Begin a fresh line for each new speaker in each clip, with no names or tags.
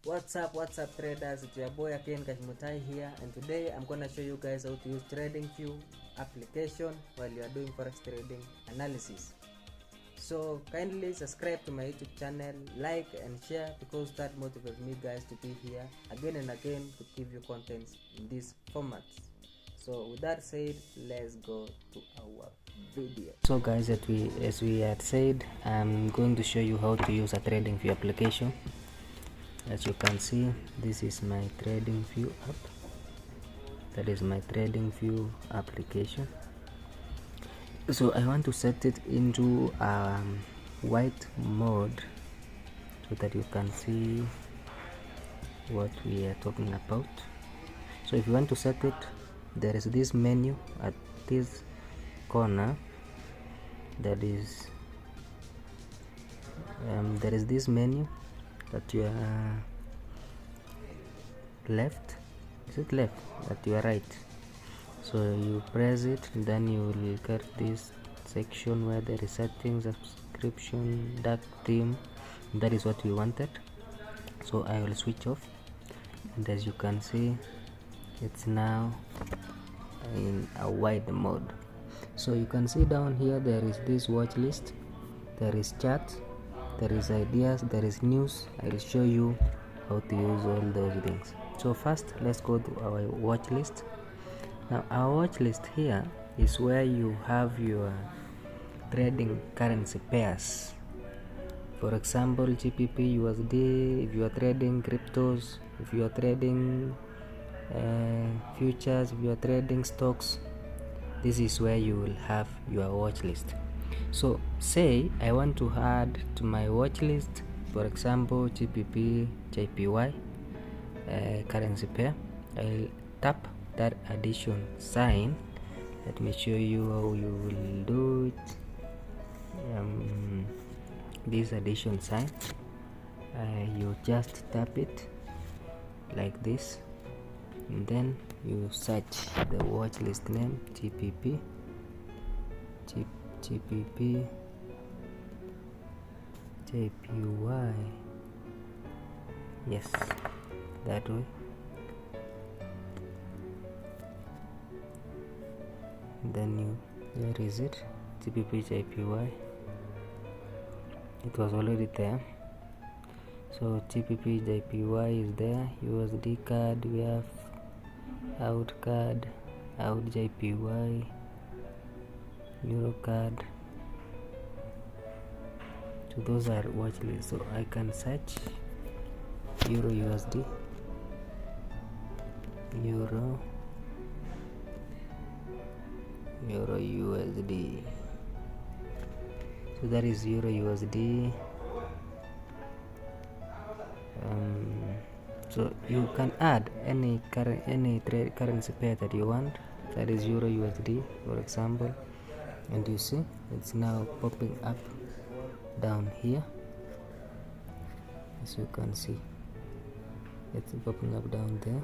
What's up traders, it's your boy again Kashmutai here, and today I'm gonna show you guys how to use Tradingview application while you are doing forex trading analysis. So kindly subscribe to my YouTube channel, like and share, because that motivates me guys to be here again and again to give you contents in this format. So with that said, let's go to our video. So guys, as we had said, I'm going to show you how to use a Tradingview application. As you can see, this is my Tradingview app. That is my Tradingview application. So I want to set it into white mode so that you can see what we are talking about. So if you want to set it, there is this menu at this corner. That is there is this menu at your left. Is it left? At your right. So you press it, then you will get this section where there is settings, subscription, dark theme. That is what we wanted. So I will switch off, and as you can see, it's now in a wide mode. So you can see down here there is this watch list, there is chat, there is ideas, there is news. I will show you how to use all those things. So first, let's go to our watch list. Now our watch list here is where you have your trading currency pairs. For example, GBP, USD. If you are trading cryptos, if you are trading futures, if you are trading stocks, this is where you will have your watch list. So say I want to add to my watch list, for example, GBP JPY currency pair. I'll tap that addition sign. Let me show you how you will do it. This addition sign, you just tap it like this, and then you search the watch list name, GBP JPY. Yes, that way. Then here is it, GBP JPY. It was already there. So GBP JPY is there. USD card, we have out card, out JPY, Euro card. So those are watch lists. So I can search Euro USD, Euro USD. So that is Euro USD. So you can add any currency pair that you want. That is Euro USD, for example, and you see it's now popping up down here. As you can see, it's popping up down there.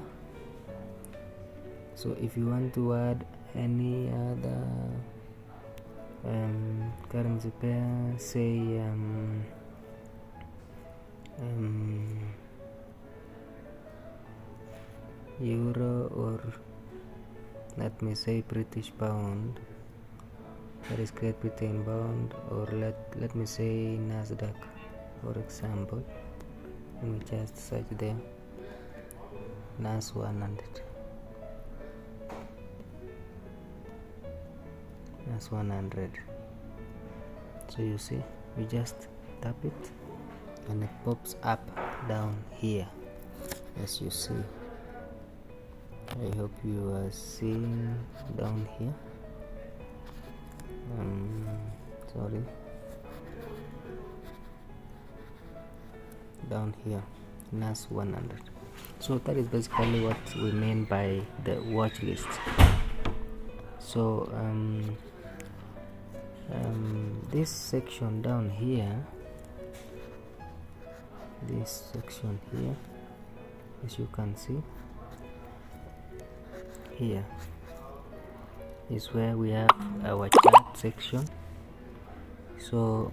So if you want to add any other currency pair, say Euro, or let me say British pound, that is Great Britain pound, or let me say Nasdaq, for example. Let me just search there, NAS 100. NAS 100. So you see, we just tap it and it pops up down here, as you see. I hope you are seeing down here. Sorry, down here, NAS 100. So that is basically what we mean by the watch list. So this section down here, this section here, as you can see, here is where we have our chart section. So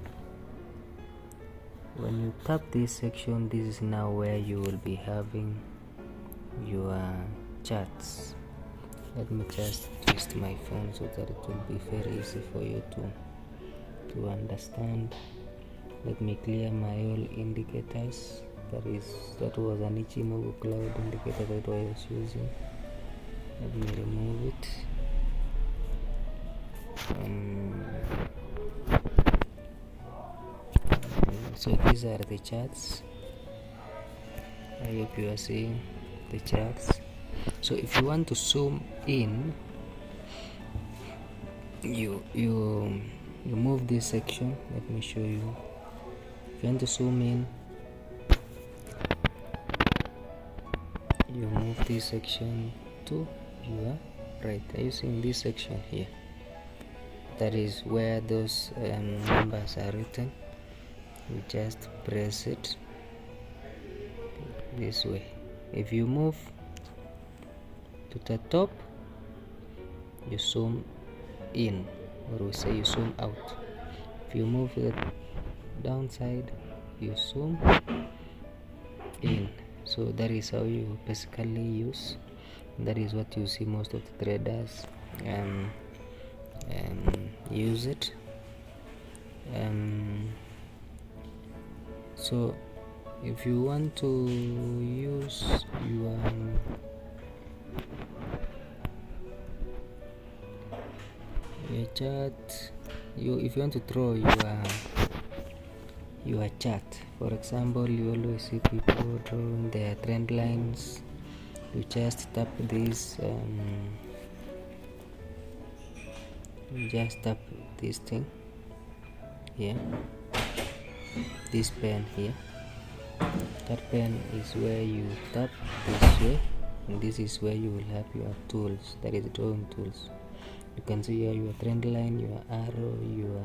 When you tap this section, this is now where you will be having your charts. Let me just twist my phone so that it will be very easy for you to understand. Let me clear my all indicators. That was an Ichimoku cloud indicator that I was using. Let me remove it. So these are the charts. I hope you are seeing the charts. So if you want to zoom in, you move this section. Let me show you. If you want to zoom in, you move this section to your right. Are you seeing this section here? That is where those numbers are written. You just press it this way. If you move to the top, you zoom in, or we say you zoom out. If you move to the downside, you zoom in. So that is how you basically use. That is what you see most of the traders use it. So if you want to use your chart, if you want to draw your chart, for example, you always see people drawing their trend lines. You just tap this thing here, this pen here. That pen is where you tap this way, and this is where you will have your tools, that is drawing tools. You can see here your trend line, your arrow, your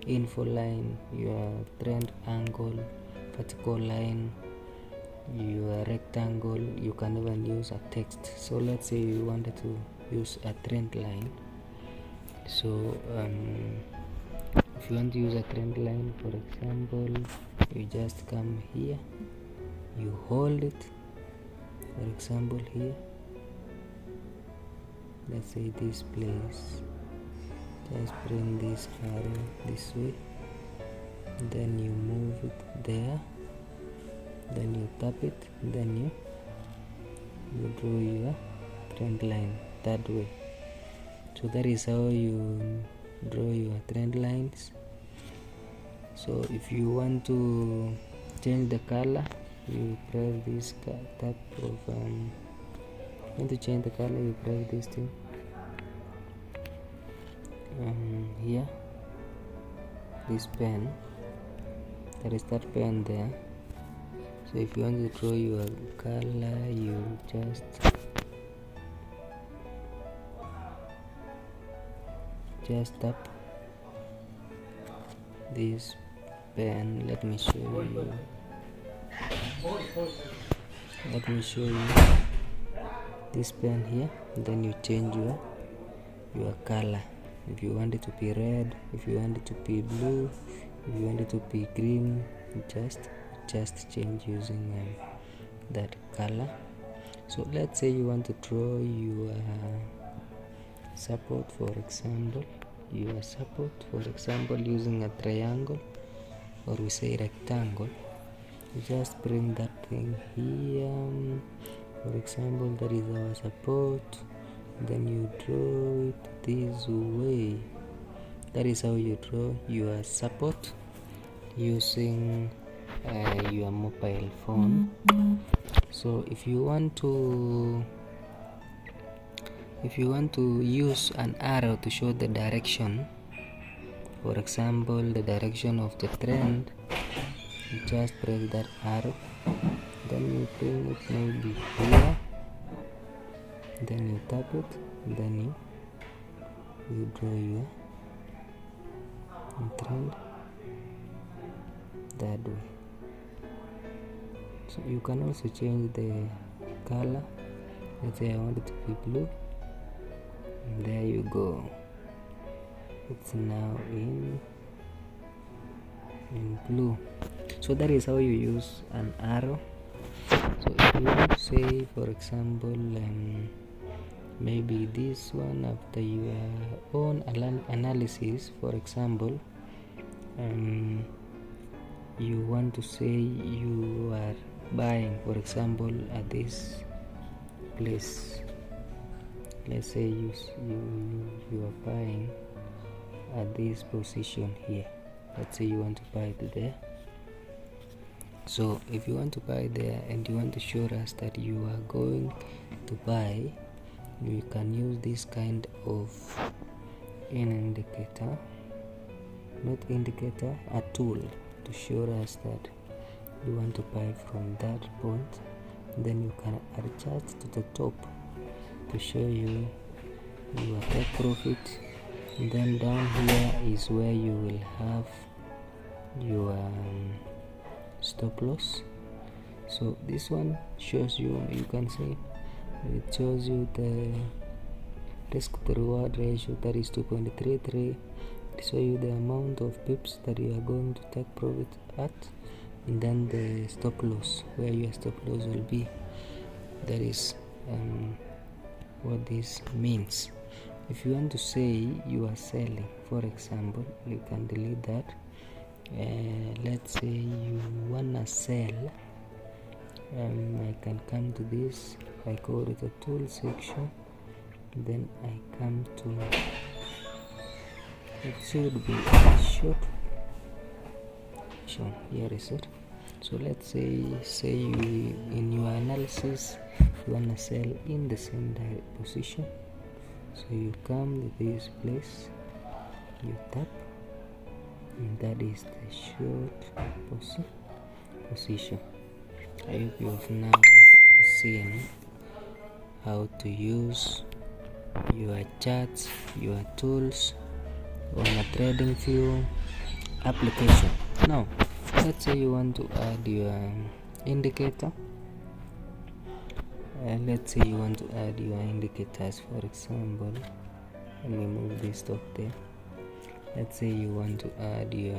info line, your trend angle, vertical line, your rectangle. You can even use a text. So let's say you wanted to use a trend line. So if you want to use a trend line, for example, you just come here, you hold it, for example here, let's say this place, just bring this arrow this way, then you move it there, then you tap it, then you draw your trend line that way. So that is how you draw your trend lines. So if you want to change the color, you press this tab of want to change the color, you press this thing here, this pen, there is that pen there. So if you want to draw your color, you just tap this pen. Let me show you this pen here, and then you change your color. If you want it to be red, if you want it to be blue, if you want it to be green, you just change using that color. So let's say you want to draw your support, for example, using a triangle, or we say rectangle. You just bring that thing here, for example, that is our support, then you draw it this way. That is how you draw your support using your mobile phone. So if you want to use an arrow to show the direction, for example the direction of the trend, you just press that arrow, then you bring it maybe here, then you tap it, then you draw your trend that way. So you can also change the color. Let's say I want it to be blue, and there you go, it's now in in blue. So that is how you use an arrow. So if you want to say, for example, maybe this one after your own analysis, for example, you want to say you are buying, for example, at this place. Let's say you are buying at this position here. Let's say you want to buy it there. So if you want to buy there and you want to show us that you are going to buy, you can use this kind of an indicator, not indicator, a tool to show us that you want to buy from that point. Then you can adjust to the top to show you your take profit. And then down here is where you will have your stop loss. So this one shows you, you can see it shows you the risk to reward ratio, that is 2.33. It shows you the amount of pips that you are going to take profit at, and then the stop loss, where your stop loss will be. That is what this means. If you want to say you are selling, for example, you can delete that. Let's say you wanna sell, I can come to this, I go to the tool section, then I come to, it should be a short, here is it. So let's say you, in your analysis, you wanna sell in the same position. So you come to this place, you tap, and that is the short position. I hope you have now seen how to use your charts, your tools on a Tradingview application. Now let's say you want to add your indicator. Let's say you want to add your indicators, for example, let me move this top there. Let's say you want to add your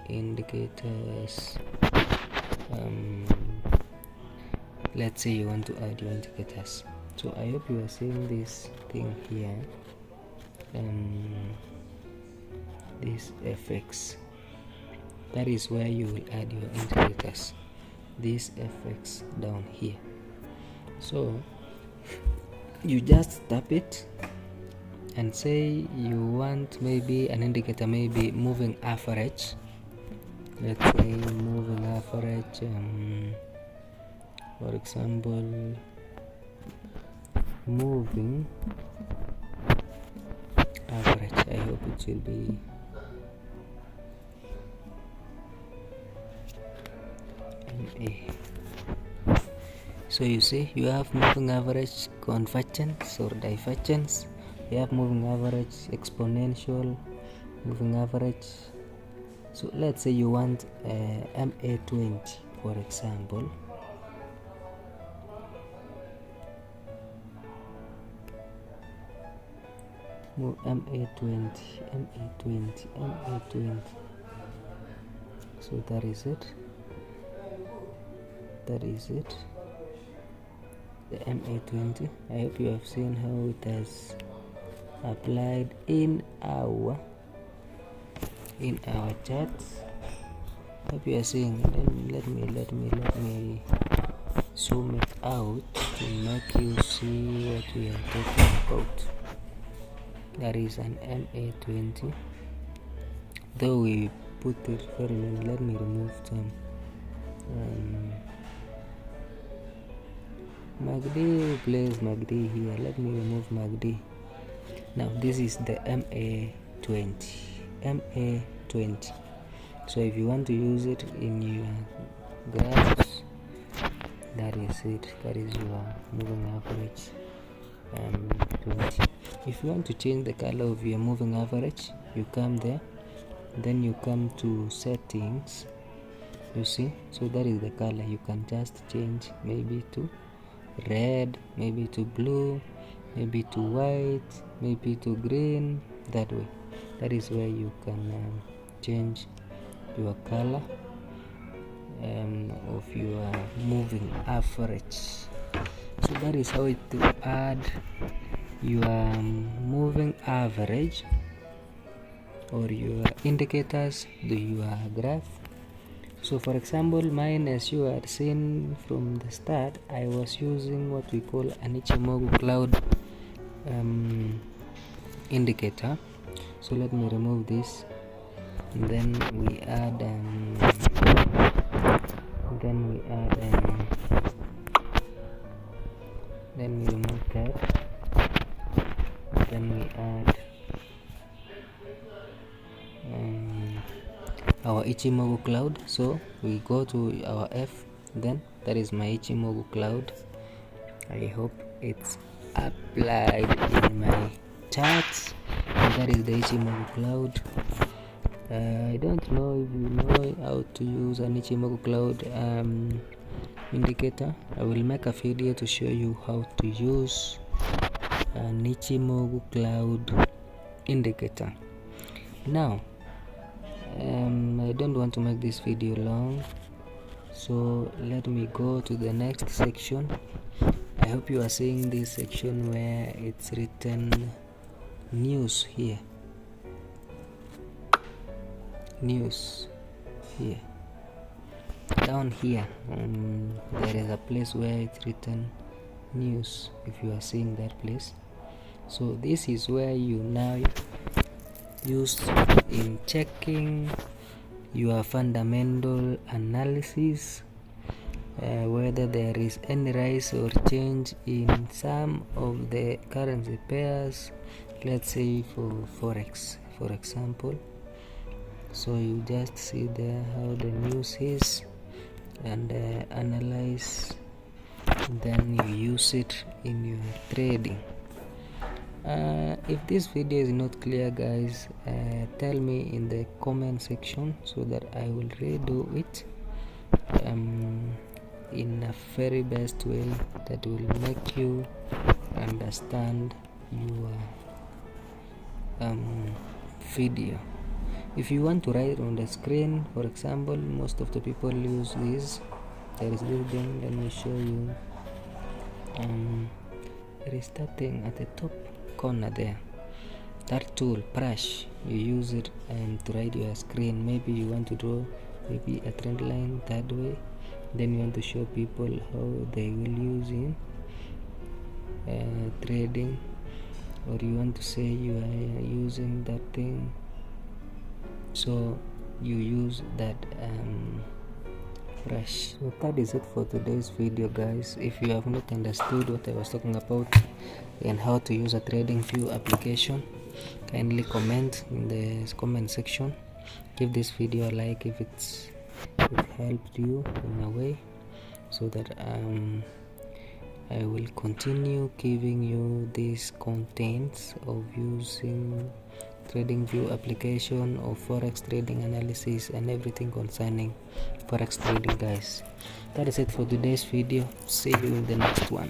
indicators. Let's say you want to add your indicators. So I hope you are seeing this thing here, this FX. That is where you will add your indicators, this FX down here. So you just tap it and say you want maybe an indicator, maybe moving average. Let's say moving average, for example, moving average. I hope it will be MA. So you see, you have moving average convergence or divergence, you have moving average exponential, moving average. So let's say you want MA20, for example. Move MA20. So that is it. The MA20. I hope you have seen how it has applied in our charts. Hope you are seeing. Let me zoom it out to make you see what we are talking about. That is an MA20. Though we put it very many, let me remove some. MACD, place MACD here. Let me remove MACD. Now this is the MA20. So if you want to use it in your graphs, that is it. That is your moving average 20. If you want to change the color of your moving average, you come there, then you come to settings. You see, so that is the color. You can just change maybe to red, maybe to blue, maybe to white, maybe to green. That way, that is where you can change your color of your moving average. So that is how to add your moving average or your indicators to your graph. So for example, mine, as you had seen from the start, I was using what we call an Ichimoku cloud indicator. So let me remove this, and then we add then we remove that, then we add our Ichimoku cloud. So we go to our F, then that is my Ichimoku cloud. I hope it's applied in my charts, and that is the Ichimoku cloud. I don't know if you know how to use an Ichimoku cloud indicator. I will make a video to show you how to use an Ichimoku cloud indicator. Now I don't want to make this video long, so let me go to the next section. I hope you are seeing this section where it's written news here. News here. Down here there is a place where it's written news, if you are seeing that place. So this is where you now use in checking your fundamental analysis, whether there is any rise or change in some of the currency pairs, let's say for Forex, for example. So you just see there how the news is and analyze, then you use it in your trading. If this video is not clear, guys, tell me in the comment section so that I will redo it in a very best way that will make you understand your video. If you want to write on the screen, for example, most of the people use this. There is this thing, let me show you. There is that thing at the top corner there, that tool, brush. You use it to write your screen. Maybe you want to draw maybe a trend line that way, then you want to show people how they will use in trading, or you want to say you are using that thing, so you use that brush. So that is it for today's video, guys. If you have not understood what I was talking about and how to use a Tradingview application, kindly comment in the comment section. Give this video a like if it helped you in a way, so that I will continue giving you these contents of using Tradingview application of Forex trading analysis and everything concerning Forex trading, guys. That is it for today's video. See you in the next one.